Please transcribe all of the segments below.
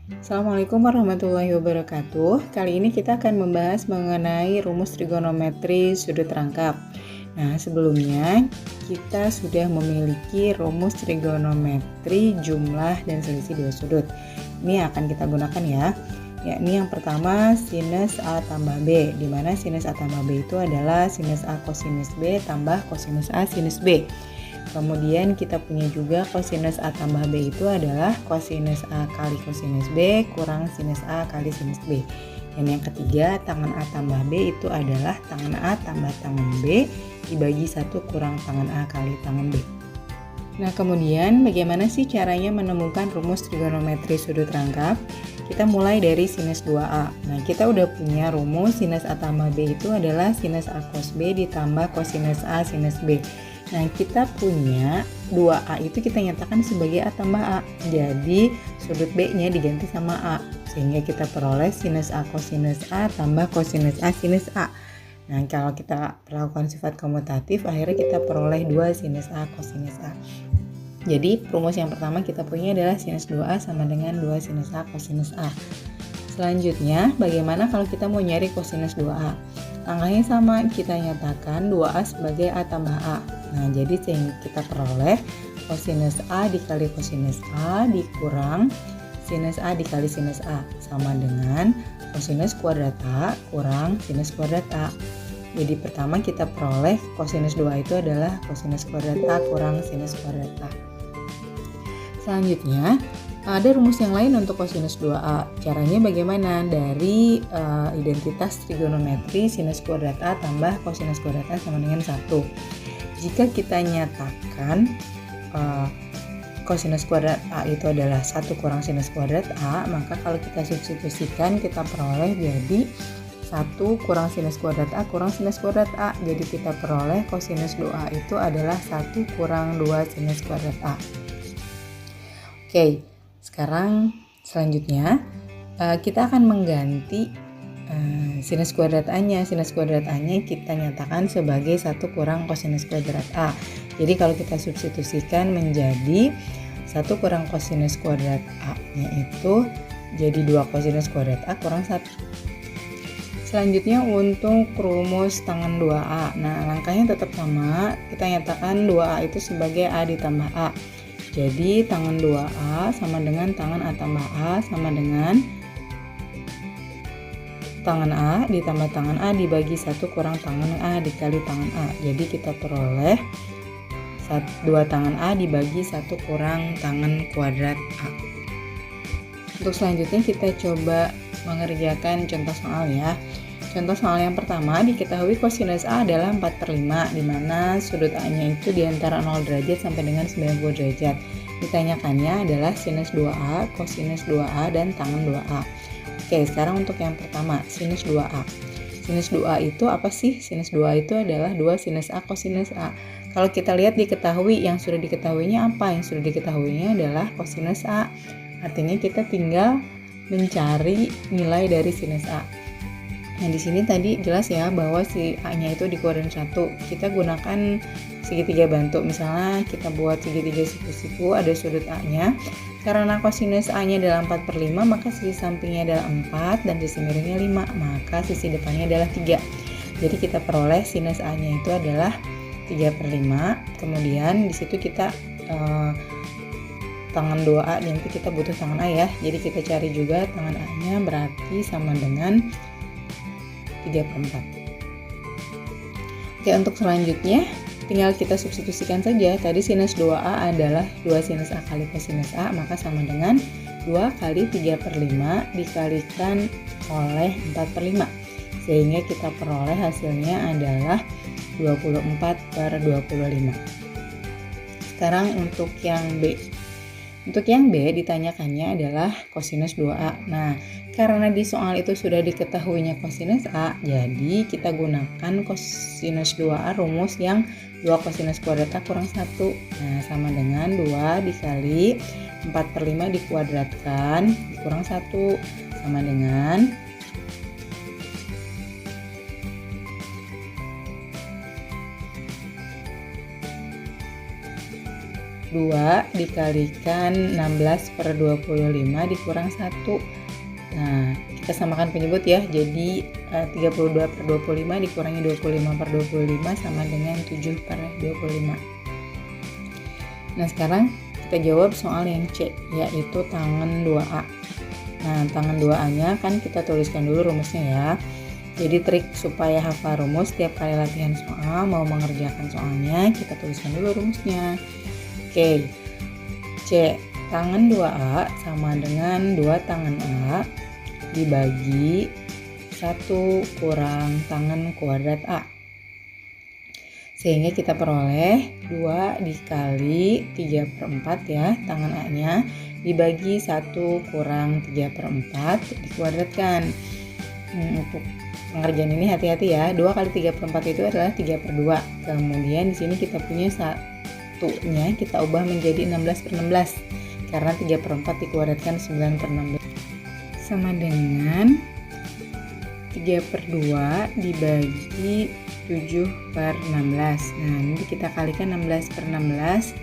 Assalamualaikum warahmatullahi wabarakatuh. Kali ini kita akan membahas mengenai rumus trigonometri sudut rangkap. Nah, sebelumnya kita sudah memiliki rumus trigonometri jumlah dan selisih dua sudut. Ini yang akan kita gunakan ya. Yakni yang pertama sinus A tambah B, di mana sinus A tambah B itu adalah sinus A kosinus B tambah kosinus A sinus B. Kemudian kita punya juga kosinus A tambah B itu adalah kosinus A kali kosinus B kurang sinus A kali sinus B. Dan yang ketiga, tangan A tambah B itu adalah tangan A tambah tangan B dibagi 1 kurang tangan A kali tangan B. Nah, kemudian bagaimana sih caranya menemukan rumus trigonometri sudut rangkap? Kita mulai dari sinus 2A. Nah, kita udah punya rumus sinus A tambah B itu adalah sinus A cos B ditambah kosinus A sinus B. Nah, kita punya 2A itu kita nyatakan sebagai A tambah A. Jadi, sudut B-nya diganti sama A. Sehingga kita peroleh sinus A kosinus A tambah kosinus A sinus A. Nah, kalau kita perlakukan sifat komutatif, akhirnya kita peroleh 2 sinus A kosinus A. Jadi, rumus yang pertama kita punya adalah sinus 2A sama dengan 2 sinus A kosinus A. Selanjutnya, bagaimana kalau kita mau nyari kosinus 2A? Langkahnya sama, kita nyatakan 2A sebagai A tambah A. Nah, jadi kita peroleh kosinus A dikali kosinus A dikurang sinus A dikali sinus A sama dengan kosinus kuadrat A kurang sinus kuadrat A. Jadi pertama kita peroleh kosinus 2 itu adalah kosinus kuadrat A kurang sinus kuadrat A. Selanjutnya, ada rumus yang lain untuk kosinus 2A. Caranya bagaimana? Dari identitas trigonometri sinus kuadrat A tambah kosinus kuadrat A sama dengan 1. Jika kita nyatakan kosinus kuadrat A itu adalah 1 kurang sinus kuadrat A, maka kalau kita substitusikan kita peroleh jadi 1 kurang sinus kuadrat A kurang sinus kuadrat A. Jadi kita peroleh kosinus 2A itu adalah 1 kurang 2 sinus kuadrat A. Oke, sekarang selanjutnya kita akan mengganti sinus kuadrat A-nya. Sinus kuadrat A-nya kita nyatakan sebagai 1 kurang kosinus kuadrat A. Jadi kalau kita substitusikan menjadi 1 kurang kosinus kuadrat A-nya itu jadi 2 kosinus kuadrat A kurang 1. Selanjutnya untuk rumus tangan 2A. Nah, langkahnya tetap sama. Kita nyatakan 2A itu sebagai A ditambah A. Jadi tangan 2A sama dengan tangan A tambah A sama dengan tangan A ditambah tangan A dibagi 1 kurang tangan A dikali tangan A. Jadi kita peroleh 2 tangan A dibagi 1 kurang tangan kuadrat A. Untuk selanjutnya kita coba mengerjakan contoh soal ya. Contoh soal yang pertama, diketahui kosinus A adalah 4/5, di mana sudut A-nya itu di antara 0 derajat sampai dengan 90 derajat. Ditanyakannya adalah sinus 2A, kosinus 2A, dan tangan 2A. Oke, sekarang untuk yang pertama, sinus 2A. Sinus 2A itu apa sih? Sinus 2A itu adalah 2 sinus A kosinus A. Kalau kita lihat diketahui, yang sudah diketahuinya apa? Yang sudah diketahuinya adalah kosinus A. Artinya kita tinggal mencari nilai dari sinus A. Nah, di sini tadi jelas ya bahwa si A-nya itu dikuadrin 1. Kita gunakan segitiga bantu. Misalnya kita buat segitiga siku-siku, ada sudut A-nya. Karena kosinus A-nya adalah 4/5, maka sisi sampingnya adalah 4 dan sisi miringnya 5, maka sisi depannya adalah 3. Jadi kita peroleh sinus A-nya itu adalah 3/5. Kemudian di situ kita tangan 2A, nanti kita butuh tangan A ya. Jadi kita cari juga tangan A-nya berarti sama dengan 3/4. Oke, untuk selanjutnya tinggal kita substitusikan saja. Tadi sinus 2A adalah 2 sinus A kali kosinus A, maka sama dengan 2 kali 3/5 dikalikan oleh 4/5. Sehingga kita peroleh hasilnya adalah 24/25. Sekarang untuk yang B. Untuk yang B ditanyakannya adalah kosinus 2A. Nah, karena di soal itu sudah diketahuinya kosinus A, jadi kita gunakan kosinus 2A rumus yang 2 kosinus kuadrat A kurang 1. Nah, sama dengan 2 dikali 4/5 dikuadratkan dikurang 1 sama dengan 2 dikalikan 16 per 25 dikurang 1. Nah, kita samakan penyebut ya. Jadi 32 per 25 dikurangi 25 per 25 sama dengan 7 per 25. Nah, sekarang kita jawab soal yang C, yaitu tangan 2A. Nah, tangan 2A-nya kan kita tuliskan dulu rumusnya ya. Jadi trik supaya hafal rumus setiap kali latihan soal, mau mengerjakan soalnya, kita tuliskan dulu rumusnya. Oke, C, tangan 2A sama dengan 2 tangan A dibagi 1 kurang tangan kuadrat A. Sehingga kita peroleh 2 dikali 3/4 ya, tangan A-nya dibagi 1 kurang 3/4 dikuadratkan. Untuk pengerjaan ini hati-hati ya, 2 kali 3/4 itu adalah 3/2. Kemudian di sini kita punya satunya kita ubah menjadi 16/16 karena 3/4 dikuadratkan 9/16 sama dengan 3/2 dibagi 7/16. Nah, ini kita kalikan 16/16,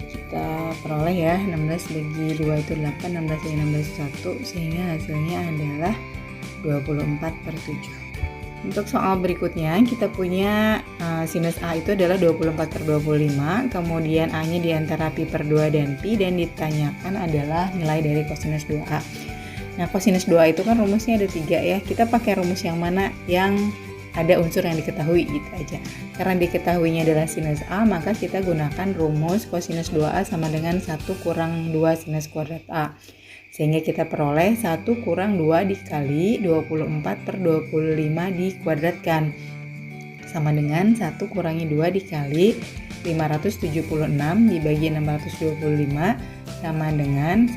kita peroleh ya, 16 bagi 2 itu 8, 16 bagi 16 itu 1, sehingga hasilnya adalah 24/7. Untuk soal berikutnya kita punya sinus A itu adalah 24/25, kemudian A nya diantara pi per 2 dan pi, dan ditanyakan adalah nilai dari kosinus 2A. Nah, kosinus 2A itu kan rumusnya ada 3 ya, kita pakai rumus yang mana yang ada unsur yang diketahui gitu aja. Karena diketahuinya adalah sinus A, maka kita gunakan rumus kosinus 2A sama dengan 1 kurang 2 sinus kuadrat A. Sehingga kita peroleh 1 kurang 2 dikali 24 per 25 dikuadratkan sama dengan 1 kurangi 2 dikali 576 dibagi 625 sama dengan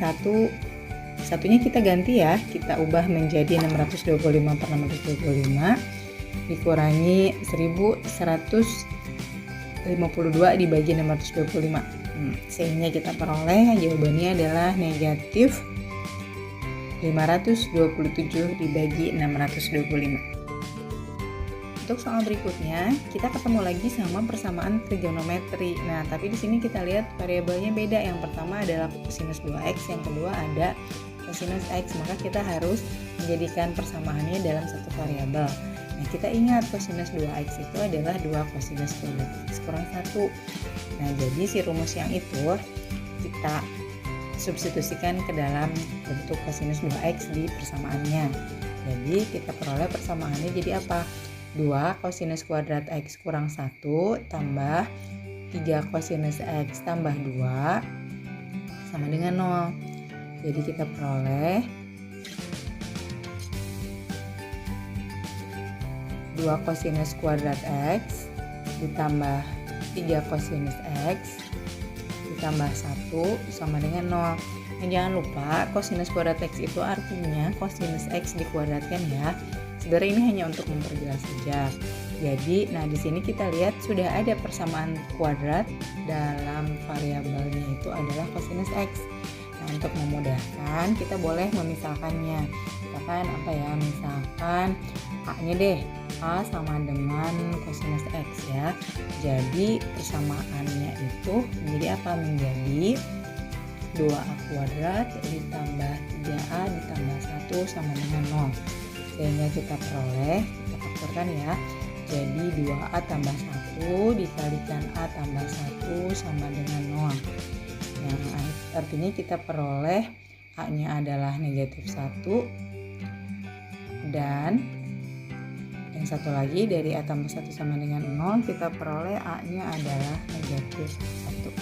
satunya kita ganti ya, kita ubah menjadi 625 per 625 dikurangi 1152 dibagi 625. Sehingga kita peroleh jawabannya adalah negatif 527 dibagi 625. Untuk soal berikutnya, kita ketemu lagi sama persamaan trigonometri. Nah, tapi di sini kita lihat variabelnya beda. Yang pertama adalah kosinus 2x, yang kedua ada kosinus x. Maka kita harus menjadikan persamaannya dalam satu variabel. Nah, kita ingat kosinus 2x itu adalah 2 kosinus kuadrat x kurang 1. Nah, jadi si rumus yang itu kita substitusikan ke dalam bentuk kosinus 2x di persamaannya. Jadi kita peroleh persamaannya jadi apa? 2 kosinus kuadrat x kurang 1 tambah 3 kosinus x tambah 2 sama dengan 0. Jadi kita peroleh 2 kosinus kuadrat x ditambah 3 kosinus x ditambah 1 sama dengan 0. Dan jangan lupa kosinus kuadrat x itu artinya kosinus x dikuadratkan ya. Sebenarnya ini hanya untuk memperjelas saja. Jadi, nah di sini kita lihat sudah ada persamaan kuadrat dalam variabelnya itu adalah kosinus x. Nah, untuk memudahkan kita boleh memisahkannya. Misalkan apa ya? Misalkan A-nya deh, A sama dengan kosinus x ya. Jadi persamaannya itu menjadi apa? Menjadi 2A kuadrat ditambah 3A ditambah 1 sama dengan 0. Sehingga kita peroleh, kita faktorkan ya. Jadi 2A tambah 1 dikalikan A tambah 1 sama dengan 0. Yang artinya kita peroleh A-nya adalah negatif 1. Dan yang satu lagi dari A tambah 1 sama dengan 0, kita peroleh A-nya adalah negatif 1.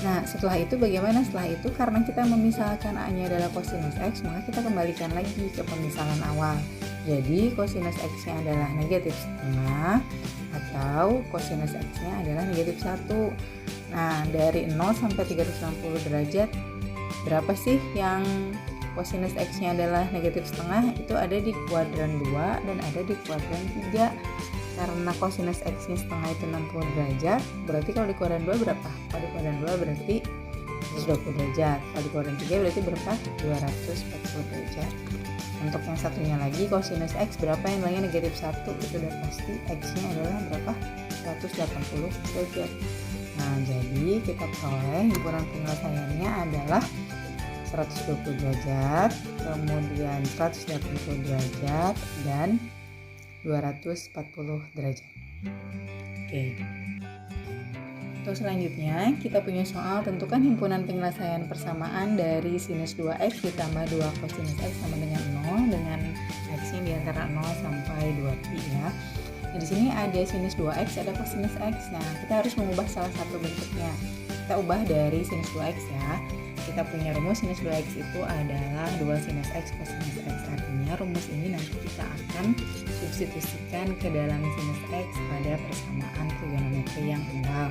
Nah, setelah itu bagaimana? Setelah itu karena kita memisahkan A-nya adalah kosinus x, maka kita kembalikan lagi ke pemisahan awal. Jadi kosinus x-nya adalah negatif setengah atau kosinus x-nya adalah negatif 1. Nah, dari 0 sampai 360 derajat berapa sih yang kosinus x-nya adalah negatif setengah? Itu ada di kuadran 2 dan ada di kuadran 3. Karena kosinus x-nya setengah itu 60 derajat, berarti kalau di kuadran 2 berapa? Kalau di kuadran 2 berarti 120 derajat. Kalau di kuadran 3 berarti berapa? 240 derajat. Untuk yang satunya lagi, kosinus x berapa yang nilainya negatif 1? Itu udah pasti x-nya adalah berapa? 180 derajat. Nah, jadi kita peroleh himpunan penyelesaiannya adalah 120 derajat, kemudian 180 derajat, dan 240 derajat. Oke. Untuk selanjutnya, kita punya soal tentukan himpunan penyelesaian persamaan dari sinus 2x ditambah 2 cosinus x sama dengan 0 dengan x-nya di antara 0 sampai 2pi ya. Nah, di sini ada sinus 2x, ada cosinus x. Nah, kita harus mengubah salah satu bentuknya. Kita ubah dari sinus 2x ya. Kita punya rumus sinus 2x itu adalah 2 sinus x cosinus x. Artinya rumus ini nanti kita akan substitusikan ke dalam sinus x pada persamaan trigonometri yang awal.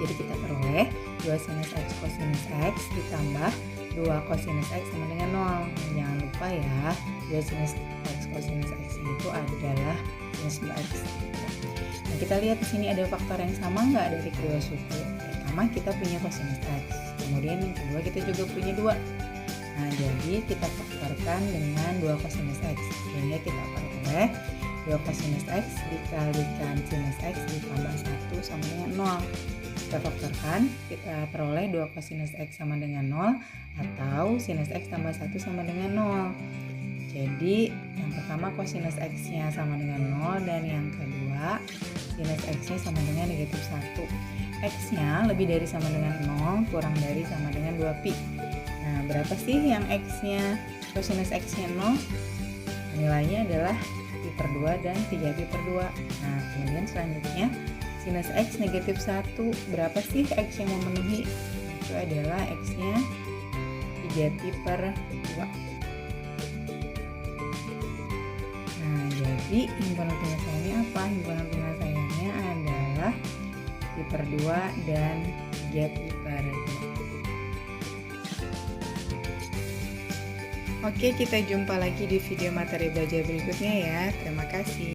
Jadi kita peroleh 2 sinus x cosinus x ditambah 2 cosinus x sama dengan 0. Jangan lupa ya, 2 sinus x cosinus x itu adalah sinus 2x. Nah, kita lihat di sini ada faktor yang sama nggak dari kedua suku. Pertama kita punya cosinus x, kemudian yang kedua kita juga punya 2. Nah, jadi kita faktorkan dengan 2 cosinus x, sehingga kita peroleh 2 cosinus x dikalikan sinus x ditambah 1 sama dengan 0. Kita faktorkan, kita peroleh 2 cosinus x sama dengan 0 atau sinus x tambah 1 sama dengan 0. Jadi yang pertama cosinus x-nya sama dengan 0 dan yang kedua sinus x-nya sama dengan negatif 1. X-nya lebih dari sama dengan 0 kurang dari sama dengan 2pi. Nah, berapa sih yang x-nya cosinus x-nya 0? Nilainya adalah pi per 2 dan 3pi per 2. Nah, kemudian selanjutnya sinus x negatif 1, berapa sih x yang memenuhi? Itu adalah x-nya 3pi per 2. Nah, jadi himpunan penyelesaiannya apa? Himpunan penyelesaiannya adalah pi per 2 dan 3pi per 2. Oke, kita jumpa lagi di video materi belajar berikutnya ya. Terima kasih.